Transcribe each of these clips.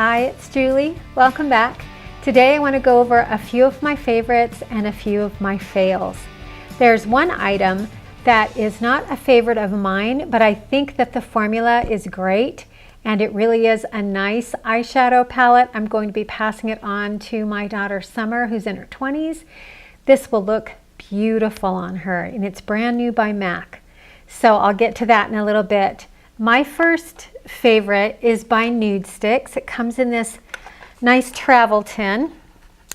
Hi, it's Julie. Welcome back. Today I want to go over a few of my favorites and a few of my fails. There's one item that is not a favorite of mine, but I think that the formula is great and it really is a nice eyeshadow palette. I'm going to be passing it on to my daughter Summer, who's in her 20s. This will look beautiful on her, and it's brand new by MAC. So I'll get to that in a little bit. My first favorite is by Nude Stix. It comes in this nice travel tin.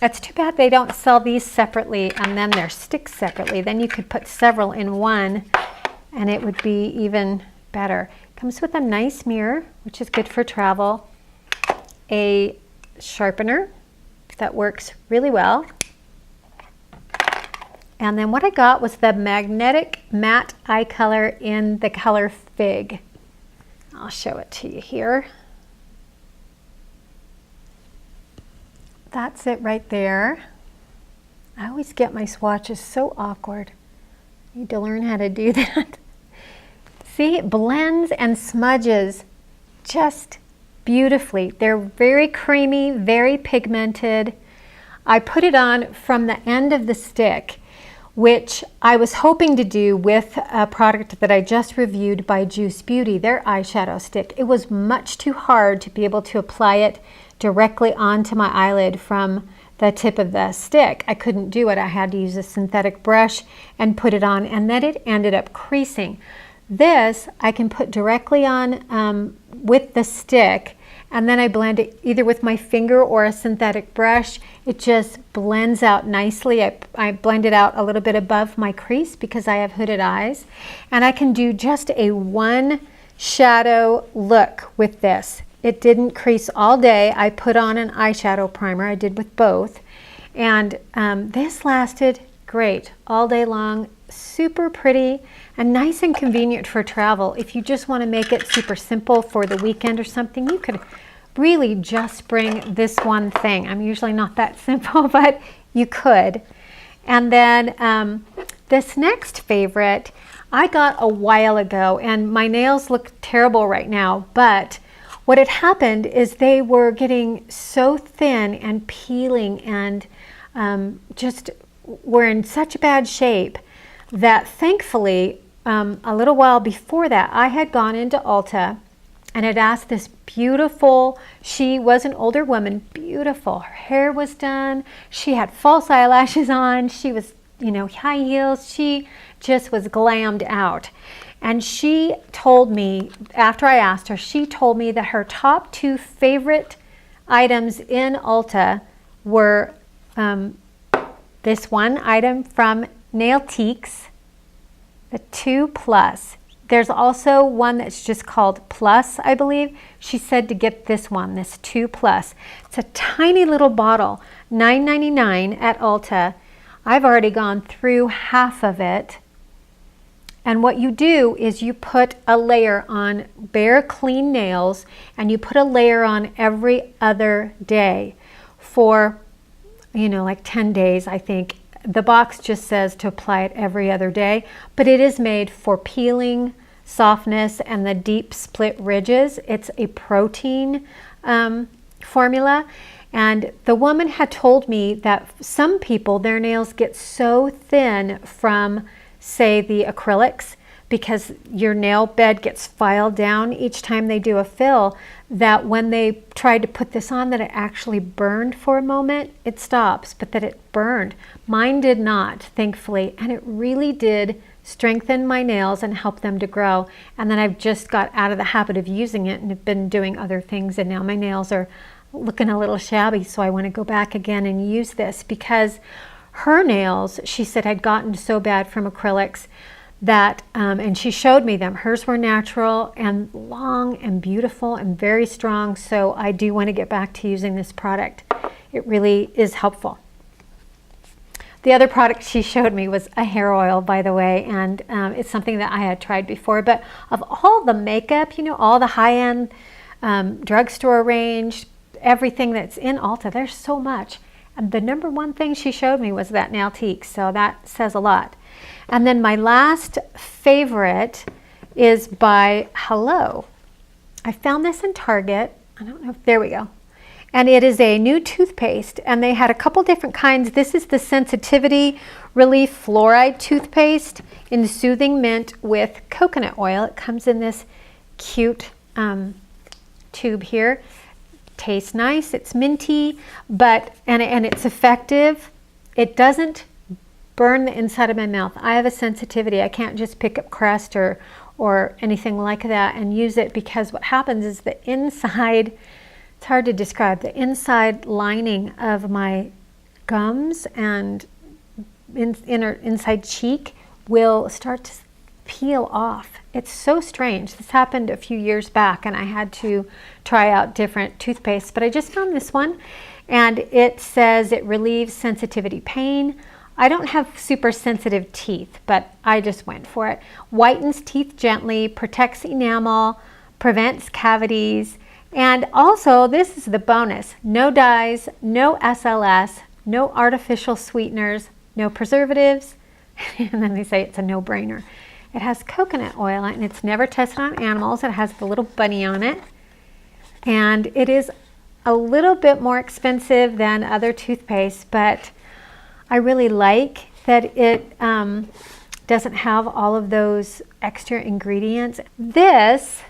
It's too bad they don't sell these separately and then they're sticks separately. Then you could put several in one and it would be even better. It comes with a nice mirror, which is good for travel, a sharpener that works really well. And then what I got was the magnetic matte eye color in the color Fig. I'll show it to you here. That's it right there. I always get my swatches so awkward. I need to learn how to do that. See, it blends and smudges just beautifully. They're very creamy, very pigmented. I put it on from the end of the stick, which I was hoping to do with a product that I just reviewed by Juice Beauty, their eyeshadow stick. It was much too hard to be able to apply it directly onto my eyelid from the tip of the stick. I couldn't do it. I had to use a synthetic brush and put it on, and then it ended up creasing. This I can put directly on with the stick, and then I blend it either with my finger or a synthetic brush. It just blends out nicely. I blend it out a little bit above my crease because I have hooded eyes. And I can do just a one shadow look with this. It didn't crease all day. I put on an eyeshadow primer. I did with both. And this lasted great all day long. Super pretty and nice and convenient for travel. If you just want to make it super simple for the weekend or something, you could really just bring this one thing. I'm usually not that simple, but you could. And then this next favorite I got a while ago, and my nails look terrible right now, but what had happened is they were getting so thin and peeling and just were in such bad shape that thankfully a little while before that I had gone into Ulta and had asked this beautiful, she was an older woman, beautiful. Her hair was done. She had false eyelashes on. She was, you know, high heels. She just was glammed out. And she told me, after I asked her, she told me that her top two favorite items in Ulta were this one item from Nailtiques, the 2 Plus. There's also one that's just called Plus, I believe. She said to get this one, this 2 Plus. It's a tiny little bottle, $9.99 at Ulta. I've already gone through half of it. And what you do is you put a layer on bare, clean nails, and you put a layer on every other day for, you know, like 10 days, I think. The box just says to apply it every other day, but it is made for peeling, softness, and the deep split ridges. It's a protein formula, and the woman had told me that some people, their nails get so thin from, say, the acrylics, because your nail bed gets filed down each time they do a fill, that when they tried to put this on, that it actually burned for a moment. It stops, but that it burned. Mine did not, thankfully, and it really did strengthen my nails and help them to grow. And then I've just got out of the habit of using it and have been doing other things, and now my nails are looking a little shabby, so I want to go back again and use this, because her nails, she said, had gotten so bad from acrylics that, and she showed me them. Hers were natural and long and beautiful and very strong, so I do want to get back to using this product. It really is helpful. The other product she showed me was a hair oil, by the way, and it's something that I had tried before, but of all the makeup, you know, all the high-end drugstore range, everything that's in Ulta, there's so much. And the number one thing she showed me was that Nailtiques, so that says a lot. And then my last favorite is by Hello. I found this in Target. I don't know if, there we go. and it is a new toothpaste, and they had a couple different kinds. This is the Sensitivity Relief Fluoride Toothpaste in Soothing Mint with coconut oil. It comes in this cute tube here. Tastes nice, it's minty, but and it's effective. It doesn't burn the inside of my mouth. I have a sensitivity. I can't just pick up crust or anything like that and use it, because what happens is the inside, it's hard to describe, the inside lining of my gums and inside cheek will start to peel off. It's so strange. This happened a few years back and I had to try out different toothpaste, but I just found this one and it says it relieves sensitivity pain. I don't have super sensitive teeth, but I just went for it. Whitens teeth gently, protects enamel, prevents cavities, and also, this is the bonus, no dyes, no SLS, no artificial sweeteners, no preservatives, and then they say it's a no-brainer. It has coconut oil and it's never tested on animals. It has the little bunny on it, and it is a little bit more expensive than other toothpaste, but I really like that it doesn't have all of those extra ingredients. This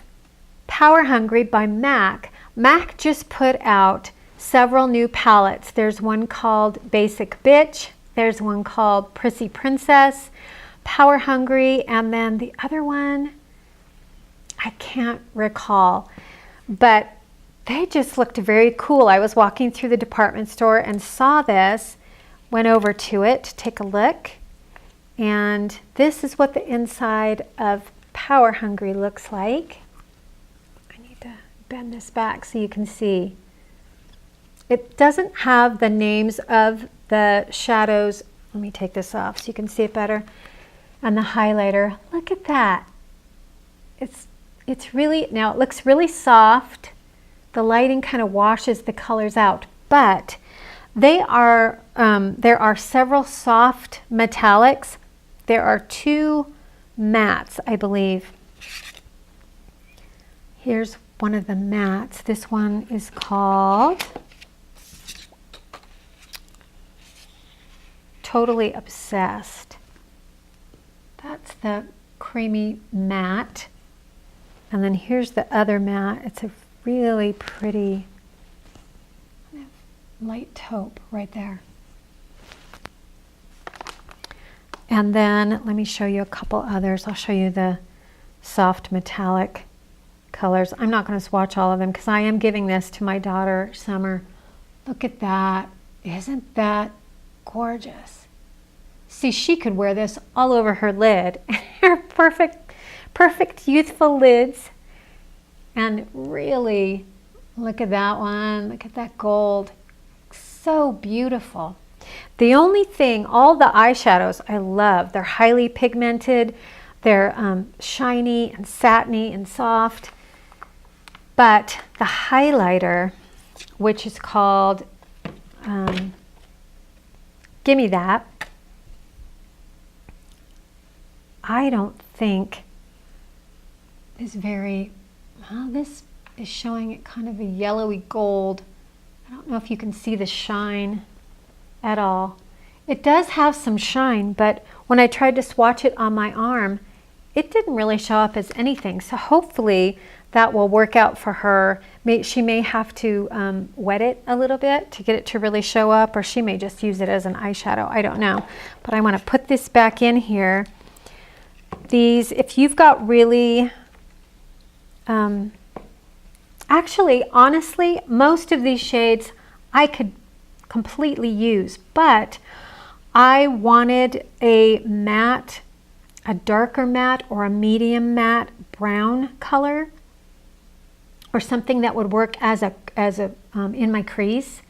Power Hungry by MAC. MAC just put out several new palettes. There's one called Basic Bitch. There's one called Prissy Princess, Power Hungry, and then the other one, I can't recall, but they just looked very cool. I was walking through the department store and saw this, went over to it to take a look, and this is what the inside of Power Hungry looks like. I need to bend this back so you can see. It doesn't have the names of the shadows. Let me take this off so you can see it better. And the highlighter, look at that. It's really, now it looks really soft. The lighting kind of washes the colors out, but they are, there are several soft metallics. There are 2 mattes, I believe. Here's one of the mattes. This one is called Totally Obsessed. That's the creamy matte. And then here's the other matte. It's a really pretty light taupe right there. And then let me show you a couple others. I'll show you the soft metallic colors. I'm not going to swatch all of them because I am giving this to my daughter, Summer. Look at that. Isn't that gorgeous? See, she could wear this all over her lid. Her perfect youthful lids. And really, look at that one. Look at that gold. So beautiful. The only thing, all the eyeshadows I love. They're highly pigmented. They're shiny and satiny and soft. But the highlighter, which is called Gimme That, I don't think is very, well, this is showing it kind of a yellowy gold. I don't know if you can see the shine at all. It does have some shine, but when I tried to swatch it on my arm, it didn't really show up as anything. So hopefully that will work out for her. She may have to wet it a little bit to get it to really show up, or she may just use it as an eyeshadow. I don't know. But I want to put this back in here. These, if you've got really, actually, honestly, most of these shades I could completely use, but I wanted a matte, a darker matte or a medium matte brown color, or something that would work as a in my crease,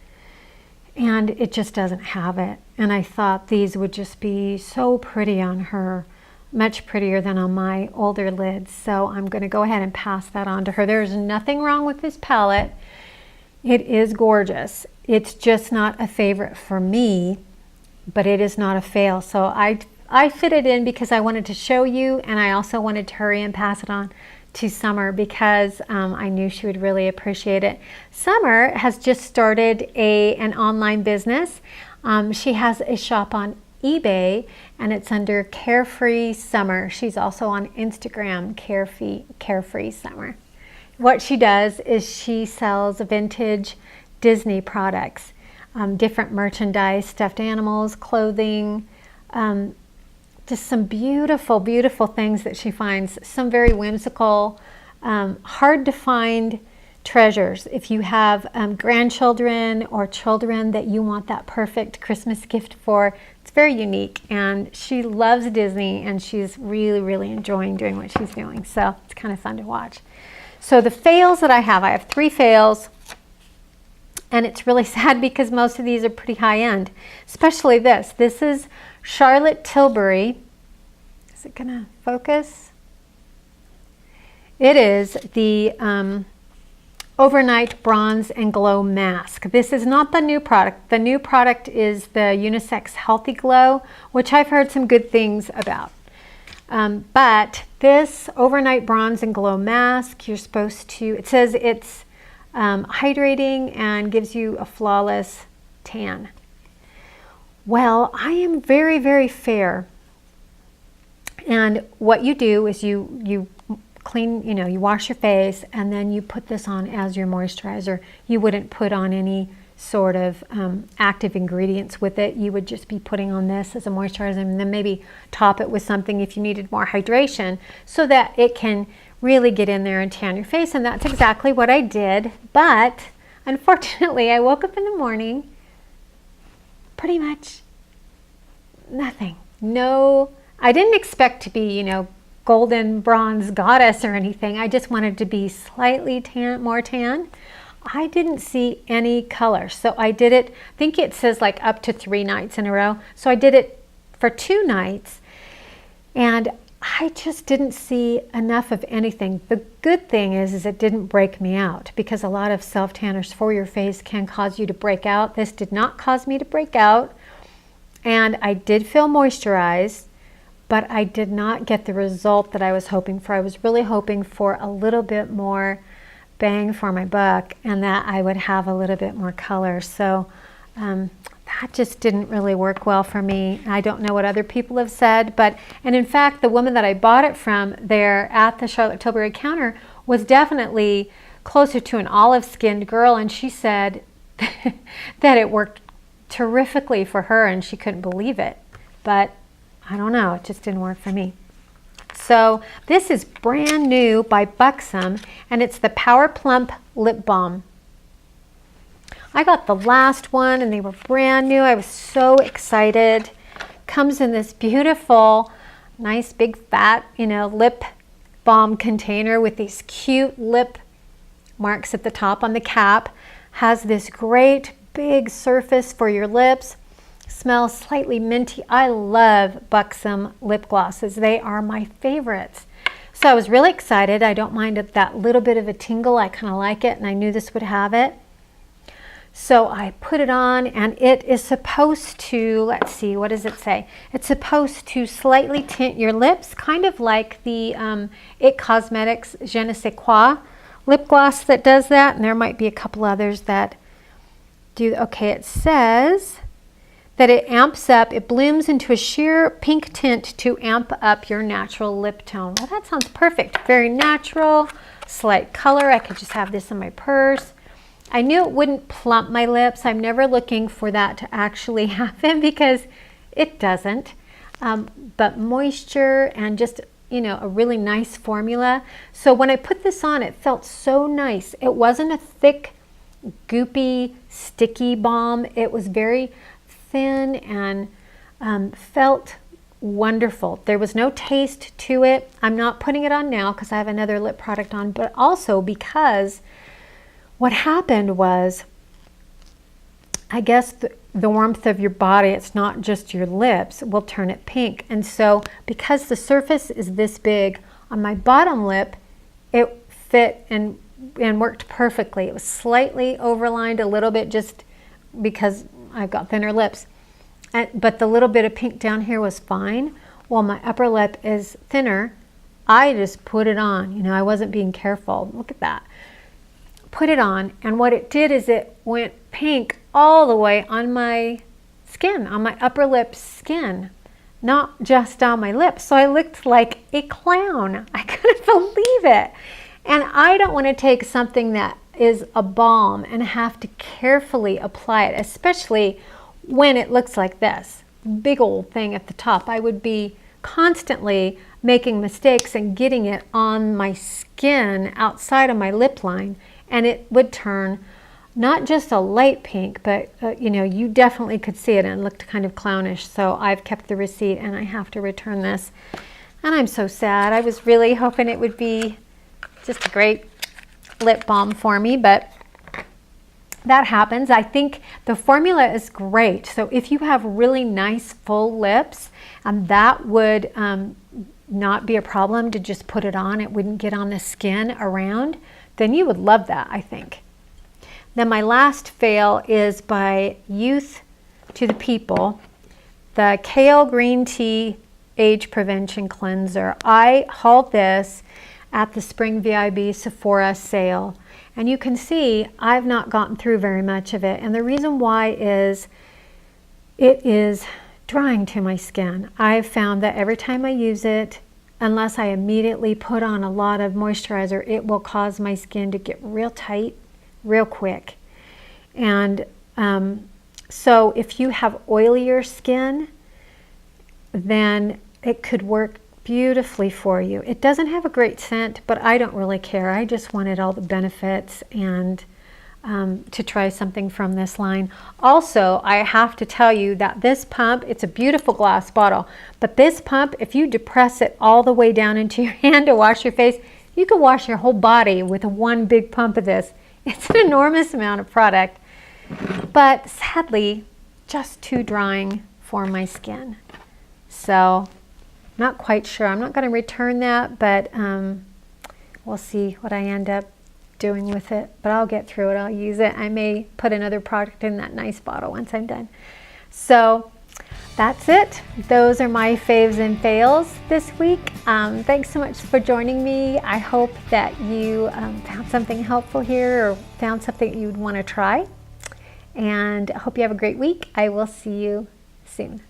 and it just doesn't have it. And I thought these would just be so pretty on her, much prettier than on my older lids. So I'm going to go ahead and pass that on to her. There's nothing wrong with this palette. It is gorgeous. It's just not a favorite for me, but it is not a fail. So I fit it in because I wanted to show you, and I also wanted to hurry and pass it on to Summer because I knew she would really appreciate it. Summer has just started an online business. She has a shop on eBay and it's under Carefree Summer. She's also on Instagram, Carefree Summer. What she does is she sells vintage Disney products, different merchandise, stuffed animals, clothing, just some beautiful, beautiful things that she finds, some very whimsical, hard to find treasures. If you have grandchildren or children that you want that perfect Christmas gift for, it's very unique. And she loves Disney and she's really, really enjoying doing what she's doing. So it's kind of fun to watch. So the fails that I have 3 fails. And it's really sad because most of these are pretty high end, especially this. This is Charlotte Tilbury. Is it gonna focus? It is the Overnight Bronze and Glow Mask. This is not the new product. The new product is the Unisex Healthy Glow, which I've heard some good things about. But this Overnight Bronze and Glow Mask, you're supposed to, it says it's hydrating and gives you a flawless tan. Well, I am very, very fair. And what you do is you clean, you wash your face and then you put this on as your moisturizer. You wouldn't put on any sort of active ingredients with it. You would just be putting on this as a moisturizer and then maybe top it with something if you needed more hydration so that it can really get in there and tan your face. And that's exactly what I did. But unfortunately, I woke up in the morning, pretty much nothing. No, I didn't expect to be, golden bronze goddess or anything. I just wanted to be slightly more tan. I didn't see any color. So I did it, I think it says like up to 3 nights in a row. So I did it for 2 nights and I just didn't see enough of anything. The good thing is it didn't break me out because a lot of self-tanners for your face can cause you to break out. This did not cause me to break out. And I did feel moisturized, but I did not get the result that I was hoping for. I was really hoping for a little bit more bang for my buck and that I would have a little bit more color. So that just didn't really work well for me. I don't know what other people have said, and in fact, the woman that I bought it from there at the Charlotte Tilbury counter was definitely closer to an olive-skinned girl, and she said that it worked terrifically for her and she couldn't believe it. But I don't know, it just didn't work for me. So this is brand new by Buxom and it's the Power Plump Lip Balm. I got the last one and they were brand new. I was so excited. Comes in this beautiful, nice big fat, lip balm container with these cute lip marks at the top on the cap. Has this great big surface for your lips. Smells slightly minty. I love Buxom lip glosses. They are my favorites. So I was really excited. I don't mind that little bit of a tingle. I kind of like it and I knew this would have it. So I put it on and it is supposed to, let's see, what does it say? It's supposed to slightly tint your lips, kind of like the It Cosmetics Je ne sais quoi lip gloss that does that. And there might be a couple others that do. Okay, it says that it amps up, it blooms into a sheer pink tint to amp up your natural lip tone. Well, that sounds perfect. Very natural, slight color. I could just have this in my purse. I knew it wouldn't plump my lips. I'm never looking for that to actually happen because it doesn't. But moisture and just, a really nice formula. So when I put this on, it felt so nice. It wasn't a thick, goopy, sticky balm. It was very thin and felt wonderful. There was no taste to it. I'm not putting it on now because I have another lip product on, but also because what happened was, I guess the warmth of your body, it's not just your lips, will turn it pink. And so because the surface is this big, on my bottom lip, it fit and worked perfectly. It was slightly overlined a little bit just because I've got thinner lips. But the little bit of pink down here was fine. While my upper lip is thinner I just put it on. You know, I wasn't being careful. Look at that. Put it on, and what it did is it went pink all the way on my skin, on my upper lip skin, not just on my lips. So I looked like a clown. I couldn't believe it. And I don't want to take something that is a balm and have to carefully apply it, especially when it looks like this big old thing at the top. I would be constantly making mistakes and getting it on my skin outside of my lip line, and it would turn not just a light pink, but you know, you definitely could see it, and it looked kind of clownish. So I've kept the receipt and I have to return this, and I'm so sad. I was really hoping it would be just a great lip balm for me, but that happens. I think the formula is great. So if you have really nice full lips, and that would not be a problem to just put it on, it wouldn't get on the skin around, then you would love that, I think. Then my last fail is by Youth to the People, the Kale Green Tea Age Prevention Cleanser. I hauled this at the Spring VIB Sephora sale, and you can see I've not gotten through very much of it, and the reason why is it is drying to my skin. I've found that every time I use it, unless I immediately put on a lot of moisturizer, it will cause my skin to get real tight real quick. And so if you have oilier skin, then it could work beautifully for you. It doesn't have a great scent, but I don't really care. I just wanted all the benefits and to try something from this line. Also, I have to tell you that this pump, it's a beautiful glass bottle, but this pump, if you depress it all the way down into your hand to wash your face, you can wash your whole body with one big pump of this. It's an enormous amount of product, but sadly, just too drying for my skin. So, not quite sure. I'm not going to return that, but we'll see what I end up doing with it. But I'll get through it. I'll use it. I may put another product in that nice bottle once I'm done. So that's it. Those are my faves and fails this week. Thanks so much for joining me. I hope that you found something helpful here or found something you'd want to try. And I hope you have a great week. I will see you soon.